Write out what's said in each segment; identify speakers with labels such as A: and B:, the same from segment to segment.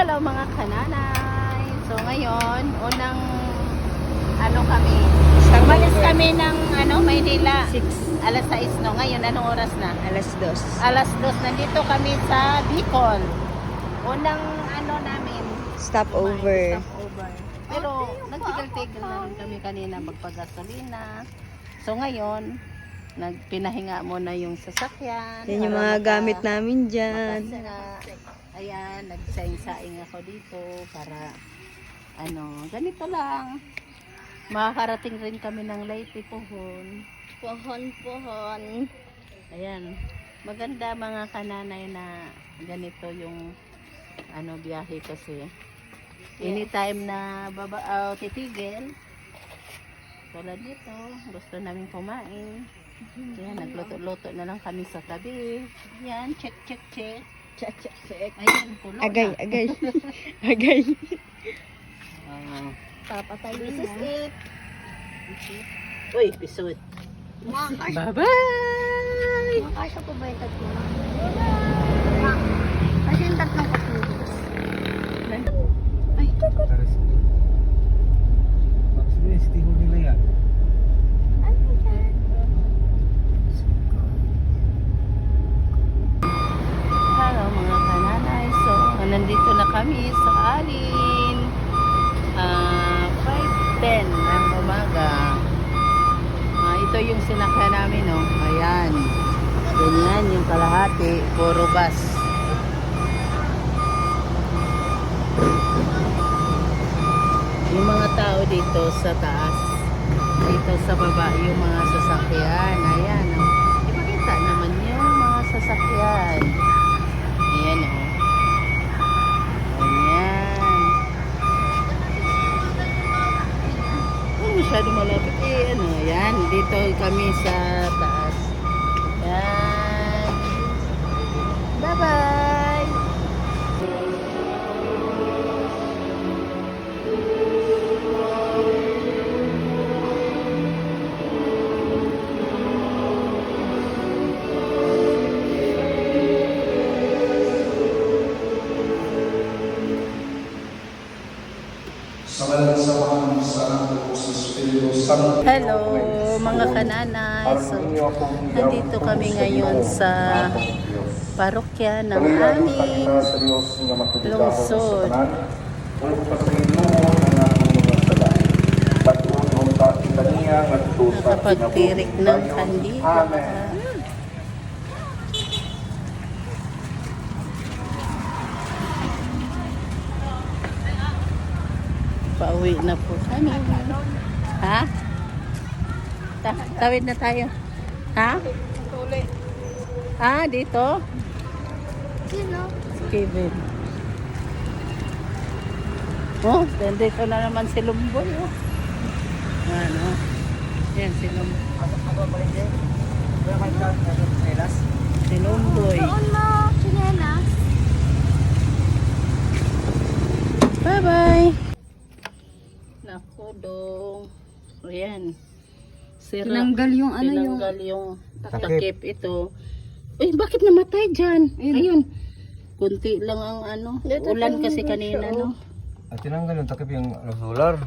A: Hello mga kananay. So ngayon, unang kami. Umalis kami ng Maynila.
B: 6.
A: Alas 6 no. Ngayon anong oras na?
B: Alas 2.
A: Alas 2. Nandito kami sa Bicol. Unang namin.
B: Stopover.
A: Stopover. Pero nagtigil-tigil na rin kami kanina magpagasolina. So ngayon, nagpinahinga muna yung sasakyan.
B: Yan yung mga gamit namin dyan.
A: Ayan, nagsaing-saing ako dito para ganito lang. Makakarating rin kami ng Leyte Pohon. Pohon. Ayan, maganda mga kananay na ganito yung biyahe kasi. Anytime na titigil. Tulad nito, gusto namin kumain. Ayan, nagluto-luto na lang kami sa tabi. Ayan, check. Check. Ayan, pulo
B: Agay.
A: na.
B: Papatay
A: This
B: na.
A: is it. Uy, pisot. Bye-bye!
B: Makasya po ba yung tatlo? Kasi yung tatlong katulog.
A: Ay,
C: Maksudnya istiho nila yan.
B: Ano yan?
A: hello mga kananay. So, nandito na kami sa Alin. 5:10 ng umaga. Ito yung sinakyan namin, no? Ayan. Ganyan yung kalahati. Puro bus. Yung mga tao dito sa taas. Dito sa baba yung mga sasakyan. Ayan, no? Ipakita naman yung mga sasakyan. Ayan, no? Ayan. Masyado malapit ayan, dito kami sa taas. Ayan. Bye bye. Hello mga kananay. So, nandito kami ngayon sa parokya ng aming lungsod. Nakapagtirik ng kandila. Pauwi na po kami. Ha? Tawid na tayo. Ha? Dito?
B: Sino?
A: Si Kevin. Oh, dito na naman si Lumboy. Oh. Yan si Lumboy. Si Lumboy.
B: Doon mo, chinelas.
A: Bye-bye. Naku, dong. Ayan. Sira.
B: Tinanggal yung
A: Tinanggal yung takip ito. Uy, bakit namatay dyan? Ayun. Kunti lang ang ulan kasi kanina, no?
C: At tinanggal yung takip yung solar.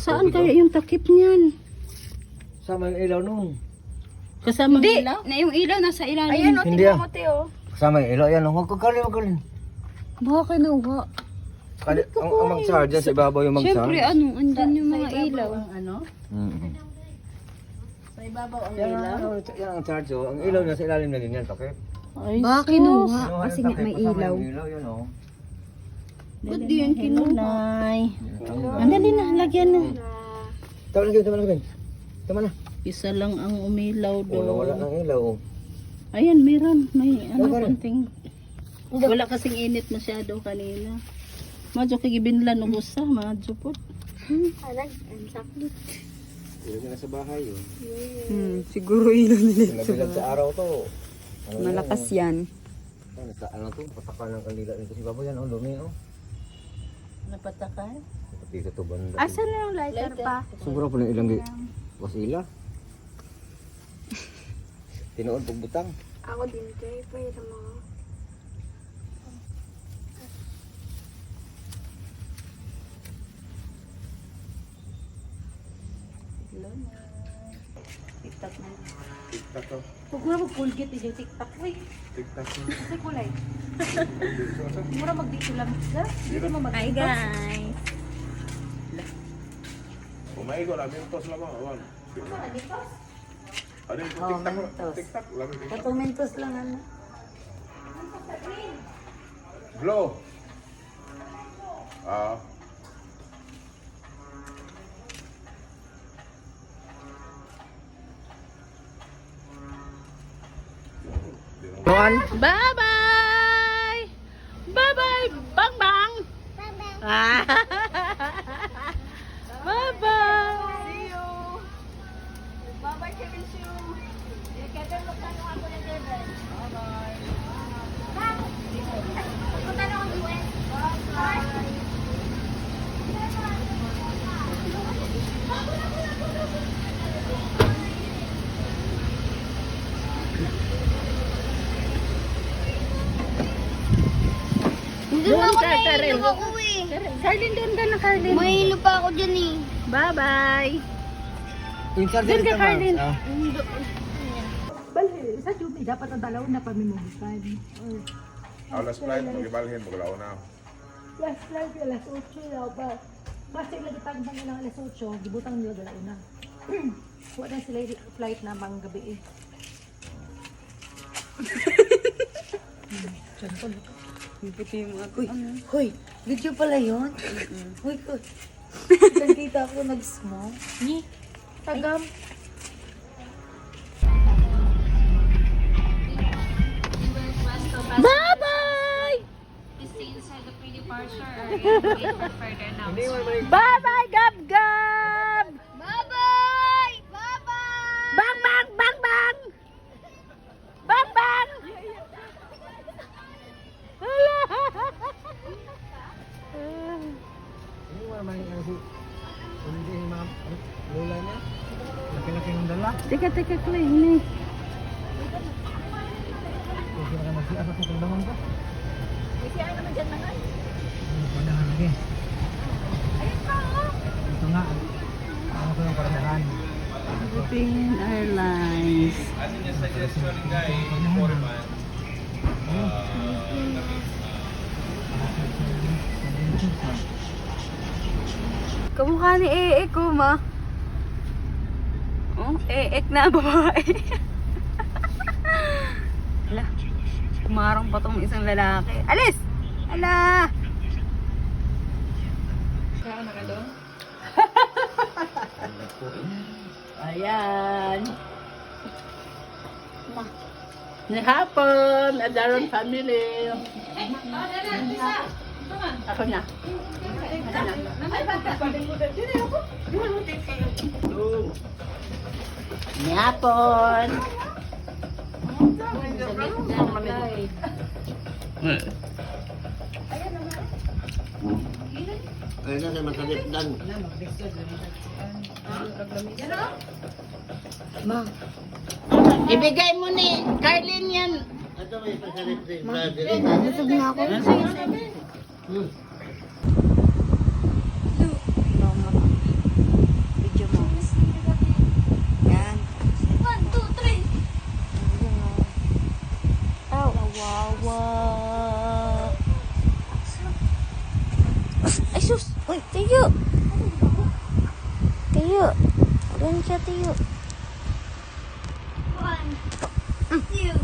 A: Saan kaya yung takip niyan?
C: Sama yung ilaw nung.
A: Kasama ng ilaw?
B: Na yung ilaw nasa ilalim.
A: Ayan,
C: Hindi Kasama yung ilaw. Yan, huwag kakalin.
B: Baka kinuha.
C: Ang mag-charge yan sa ibabaw yung mag-charge.
B: Siyempre, andyan yung mga ilaw.
A: Sa ibabaw ang
C: Yan
A: ilaw?
C: yan ang charge. Ang ilaw niya sa ilalim na din yan, takip.
A: Ay,
B: Baka kinuha.
C: Kinuha
B: Kasi
C: yung
B: nga
C: takip,
B: may
C: kasama
B: ilaw.
C: yung ilaw, yun, oh.
B: Ba't di yan kinuha?
A: Nay.
C: Tanggal.
A: Andali na, lagyan na.
C: Tama na. Tama na.
A: Isa lang ang umilaw
C: Wala
A: doon.
C: ng ilaw.
A: Ayan, meron. May
C: Wala.
A: konting. Wala kasing init masyado kanina. Madyo kagibinlan ng gusa, madyo po.
B: Alag, ang sakit.
C: Ilaw niya sa bahay yun.
B: Siguro ilaw nila.
C: Nabilag sa araw to.
B: Malakas yan.
C: Ano to? Patakan ng kandila nito si Baboy yan. Dumi oh.
A: Napatakan?
C: Dito to banda.
B: Asan na yung lighter pa?
C: Sobrang po ng ilang wasila. Tinoon pagbutang.
B: Ako din kay pero mga TikTok na.
D: TikTok ko.
A: Huwag mo na mag-pulgit yung TikTok. Uy,
D: TikTok ko.
A: kasi kulay. Mura mag-dito lang. Dito mo
B: Hi
A: mag-dito.
B: guys!
D: Umaigo, labi yung tos lamang. Awan. Ano yung
B: Oh,
D: TikTok ko?
B: mentos.
D: TikTok, labi TikTok.
B: Katumentos lang ano.
D: Glow. Ah.
A: Bye-bye! Bye-bye! Bang-bang! Bye-bye!
B: See you! Bye-bye Kevin Shu! Kevin, magtanong ako na Kevin. Bye-bye! Magtanong ako ni Bye-bye!
A: Doon ako
B: Nahihilo ako eh.
A: Carlin, doon ka na, Carlin.
B: Mahilo pa ako dyan eh.
A: Bye-bye!
C: Yung charger
A: Doon ka,
C: ito,
A: Carlin.
C: ma'am.
A: Bali, sa Jumi, dapat ang dalaw na pamimumukan.
D: Alas flight, mag-ibalhin, maglaw na.
A: Last flight, alas 8 na ba? Kasi lagi tagbang ng alas 8, gibutang nila dalaw na. Wala na sila yung flight na mga gabi eh.
B: Puti mo ako eh.
A: Hoy, video pala yun? Hoy, ko. Nakita ako nag-smoke. Ni, tagam. Bye-bye! Bye-bye, Gab-Gab!
B: Bye-bye! Bye-bye!
A: Bang, bang, bang, bang! Bang, bang!
C: Ini mo naman yung si... Hindi yung mga lola niya. Laki-laki ng dala.
A: Teka, Clay, ini.
C: Kung sila ka mag-siya sa kagdaman ka.
B: May siya naman dyan na nga.
C: Padahan lagi.
B: Ayun pa oh!
C: Ito nga. Ano ko yung paradahan.
A: Philippine Airlines.
B: Kamukha ni Eek ko, ma. Oh, Eek na babae. Ala, kumarang pa tong isang lalaki. Alis! Ala!
A: Ayan. Hapon, Adaron family. Ako na. Hapon.
C: Ayun na, sa masalip dan.
A: Ma. Ibigay mo ni Carlin yan.
C: Ito may pasalip din. Brother.
B: Busog na ako. Video mo. Yan. 1, 2, 3. Ow. Wawa. Ay sus! Uy, tayo! Tayo! Doon siya tayo. 1, 2, 3.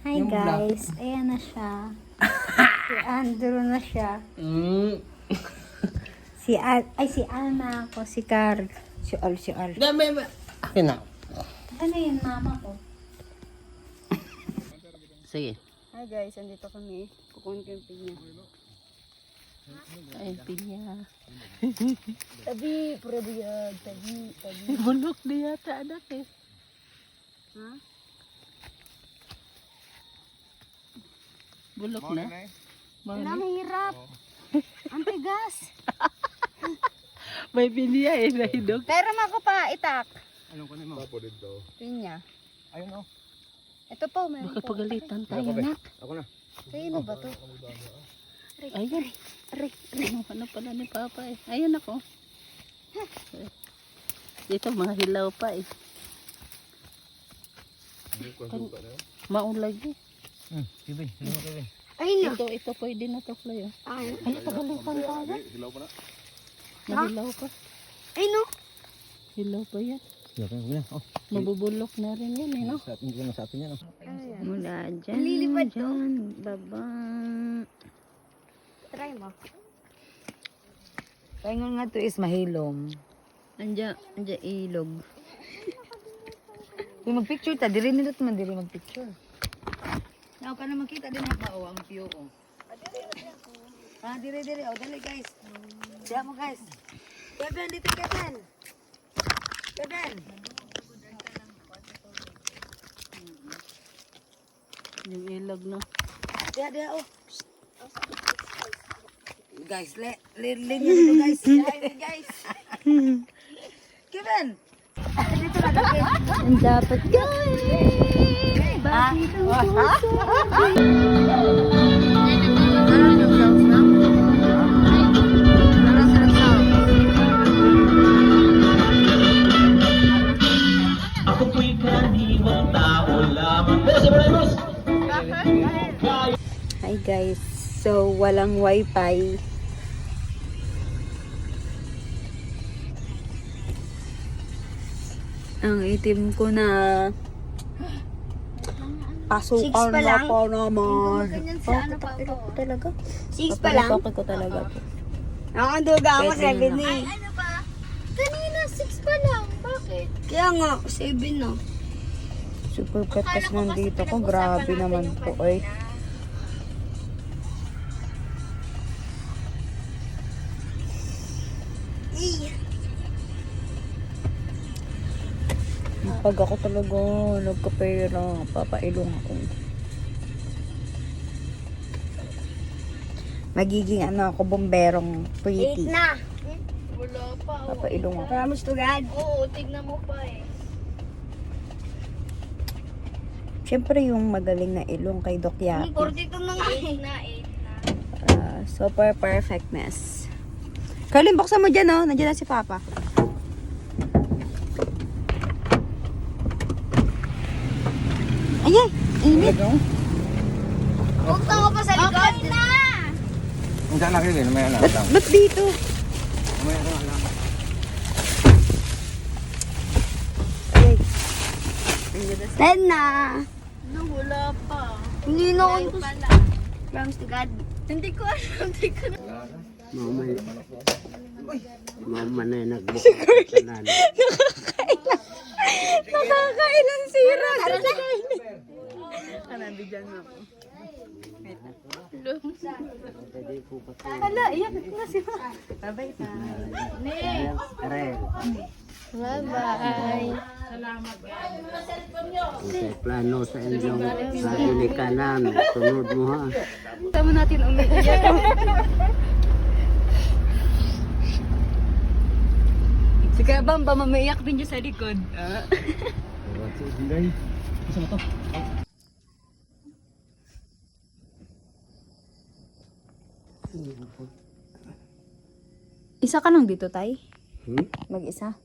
B: Hi guys, ayan na siya. Si Andrew na siya. Si Ana ako, si Carl. Si Al.
C: Akin na.
B: Ano yun, mama ko?
A: Sige.
B: Hi guys, andito kami. Kukunin ko yung pinya.
A: Ay, pinya.
B: Tabi, pura buyag. Tabi.
A: Bulok di yata anak eh.
B: Ha?
A: Bulok na.
B: Wala, mahirap. Ang tigas.
A: May pinya eh, nahidog.
B: Pero mako pa, itak.
C: Anong kunin mo?
D: Tapo dito.
B: Pinya.
C: Ayun o.
B: Ito po, meron
A: Baka
B: po.
A: pagalitan tayo, nak.
C: Ako na.
B: Sino ba to?
A: Ayan.
B: Aray.
A: Ano pala ni Papa eh. Ayan ako. Dito mga hilaw pa eh. Maulagi.
C: Kevin, ano Kevin?
B: Ayun na.
A: Ito pwede na to, Floy. Oh.
B: Ayun.
A: Ay, pagalitan tayo.
D: Hilaw pa na.
A: Nahilaw pa.
B: Ayun no.
A: Hilaw pa yan.
C: Sige, Kevin. Oh,
A: Mabubulok na rin yan eh, no?
C: sa atin dyan, sa atin yan. Oh.
A: Mula dyan,
B: Lilipad to.
A: dyan, baba.
B: Try mo.
E: Paingon nga to is mahilom.
A: Andiyan ilog.
E: Kung mag-picture ta, diri nila man diri mag-picture.
A: Now, ka na makita din ang bao, ang view ko.
E: Diri. Oh, dali guys. Siya mo guys. Kevin, dito Kevin. Kevin.
A: Yung ilog, no?
E: Dia, oh. Guys, linya dito guys. Guys. Kevin. Dito na Kevin.
A: Ang dapat gawin. Bakit ang puso?
E: Hi guys. So, walang wifi. Ang itim ko na
B: Six
E: pasukan
B: pa
E: na
B: lang?
E: po naman.
B: Ganyan sa ano pa po.
E: Talaga?
B: 6 pa lang.
A: Papakit ko talaga to.
B: Ako ang duga ako
E: Pwede
B: 7 eh. Ano ba? Kanina 6 pa lang. Bakit? Kaya nga 7 na.
E: Super petas nandito ko. Grabe naman po ay. Pag ako talaga nagkapera, papailong ako. Magiging ano ako, bomberong
B: 8
E: pretty.
B: na. Wala pa.
E: Papailong ako.
B: Promise to God. Oo, tignan mo pa eh.
E: Siyempre yung magaling na ilong kay Doc Yaki.
B: 42 na nga. 8 na, 8 na.
E: Super perfectness. Carlin, buksan mo dyan, oh. Nandiyan na si Papa. Ayay! Init!
B: Punta ko pa sa likod. Okay na.
C: Hindi na Kevin, may alam.
E: Ba't dito?
C: May alam.
E: Ayay!
B: 10 na.
A: No, wala pa.
B: Hindi na ako. Promise to God. Hindi ko alam. Hindi ko na.
F: Mama na yung nagbukas sa nan.
E: Nakakailan sira! Hala, iyak na si Papa. Bye-bye pa.
F: Are,
A: Bye-bye.
F: kung plano sa inyong sabi kanan, sunod mo ha.
E: Tama natin umiiyak. Si Kabang ba mamaiyak din dyan sa likod?
C: Hindi. Isa mo to.
E: Isa ka lang dito, Tay?
F: Hmm?
E: Mag-isa?